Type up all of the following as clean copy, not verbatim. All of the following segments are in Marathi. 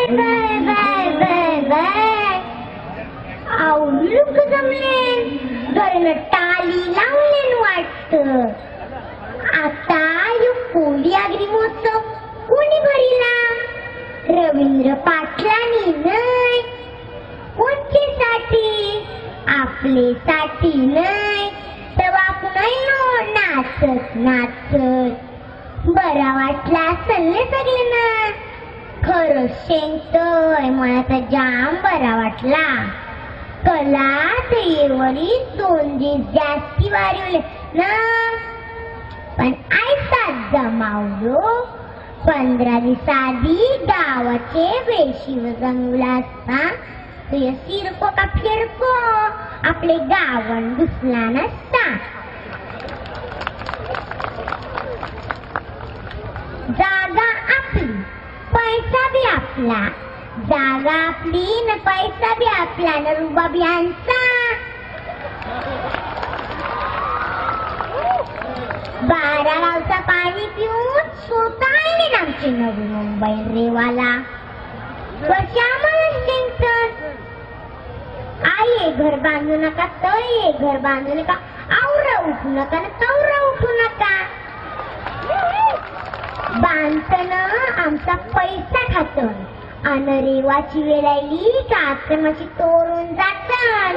बाय बाय बाय बाय आवडी लोक जमले घरनं टाली लावलेन वाटत. आता यो कोळी आगरी महोत्सव कोणी भरिला? रवींद्र पाटलांनी नाही. कोणच्यासाठी? आपलेसाठी नाही तर आपणही नाचत नाचत बरा वाटला असेल सगळ्यांना. खरं शेंगतय मला तर जाम बरा वाटला. कला तयेवरी 2 दिवस जास्ती वाढवले ना पण ऐसा जमावलो 15 दिवस आधी गावाचे वेशीवर जमला असता तुझ्या सिरको का फिरको आपले गावन घुसला नसता. जागा आपली पैसा बी आपला. जागा आपली न पैसा बी आपला न रुबाब यांचा. 12 गावचा पाणी पिऊन स्वतः आले आमची नवी मुंबई रेवाला. कशामुळे टेन्शन? आई घर बांधू नका तय घर बांधू नका आवरा उठू नका न तवरा उठू नका. बांधताना आमचा पैसा खातन अन रेवाची वेळ आली का आक्रमाची तोडून जातात.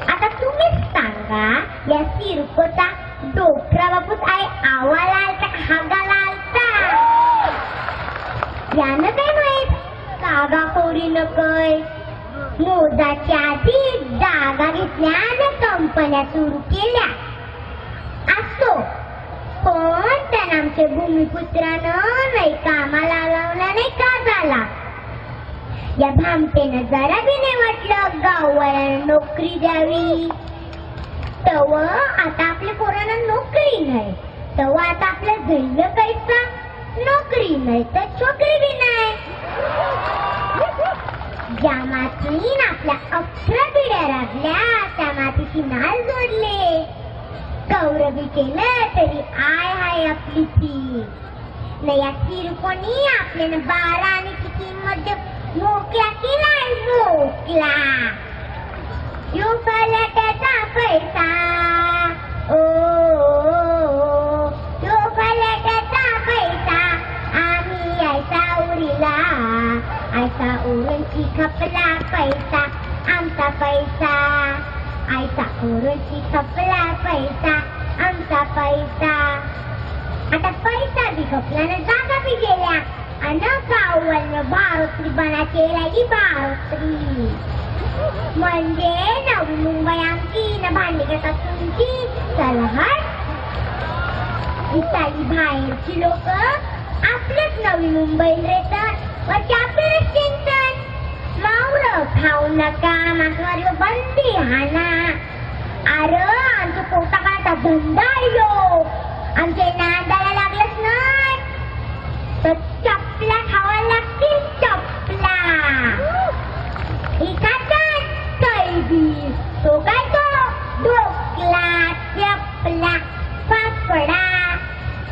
आता तुम्हीच सांगा या सिरकोचा डोकरा बापूस आहे आवाला आलता हागाला आलता? यानं काय माहित कागा कोरी नकय. मोजाच्या आधी जागा घेतल्या आणि कंपन्या सुरू केल्या. असो पण त्यानं आमच्या भूमिपुत्रानं नाही कामाला लावला नाही का झाला. या भामटेनं जरा बी नाही वाटलं गाववाल्यानं नोकरी द्यावी. तव आता आपल्या पोरांना नोकरी नाही तव आता आपल्या झैल कैसा नोकरी नाही तर छोकरी बी नाही. ज्या मातीन आपल्या 18 पिढ्या राबल्या त्या मातीची नाल जोडले. कौरवी केलं तरी आय हाय आपली ती न या सिरकोनी आपल्याला 12 आणि किमत मोकला केलाय मोकला. यो फलाटाचा पैसा ओ यो फलाटाचा पैसा आम्ही ऐसा उरीला ऐसा उरणची खपला पैसा आमचा पैसा. ऐसा उरणची खपला पैसा आमचा पैसा. आता पैसा बी खपला न जागा बी गेल्या अन गाववाल्यानं बारोत्री बना केला की बारोत्री. म्हणजे नवी मुंबई आमची न भांडी करतात तुमची. चला हट इथली बाहेरची लोक आपल्याच नवी मुंबईला येतात वरती आपल्यालाच टेन्शन. मावरं खाऊ नका मागवारी बंदी हाना. अरे आमच्या पोटाकाळाचा धंदा यो आमच्या नादाला लागलंच नाही तर चपला खावा लागतील चपला. एखादा कैदी तो काय तो ढोकला चपला पापडा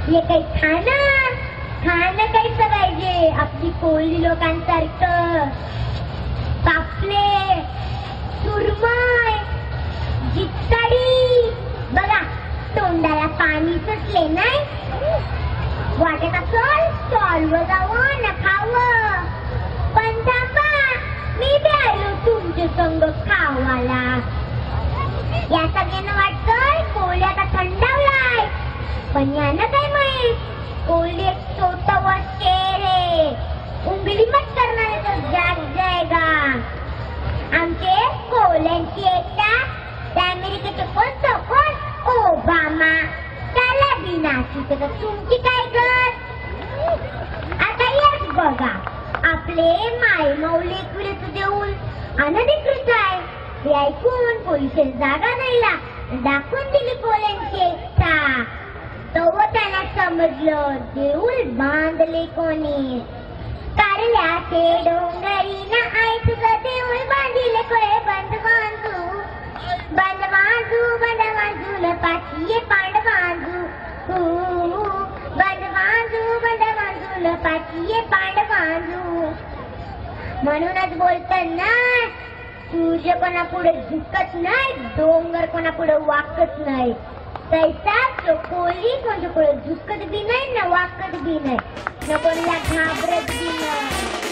हे काही खाणं काही पाहिजे आपली कोळी लोकांसारखं. पापले सुरमई जित्ताडी बघा तोंडाला पाणी सुटले नाही. वाटत असल स्टॉलवर जावं न खावं पण थांबा मी बी आलो तुमच्या संग खावाला. या सगळ्यांना वाटतंय कोळी आता थंडावलाय पण यानं काय माहित कोळी एक छोटा शेरे उंगली मत करणारे तो जाग जाएगा. आमचे कोल्यांची एकटा त्या अमेरिकेचे कोण ओबामा त्याला बिनाची तर तुमची काय गत. आता येच बघा आपले माय मौले एकविरच देऊन अनधिकृत आहे हे ऐकून पोलिसांनी जागा द्यायला दाखवून दिली कोल्यांची एकटा. तेव्हा त्यांना समजलं देऊळ बांधले कोणी. कारल्याचे डोंगरी ना आई तुझं देऊळ बांधिले कोळे बंद बांधू बंद बांधू न पाठी पांड बांधू बंद बांधू न लपाची ये पांडवांजू. म्हणूनच बोलतात ना, सूर्य कोणा पुढे झुकत नाही, डोंगर कोणा पुढे वाकत नाही. तैसा तो कोली कोणत्या पुढे झुकत बी नाही ना वाकत बी नाही, न कोणाला घाबरत बी नाही.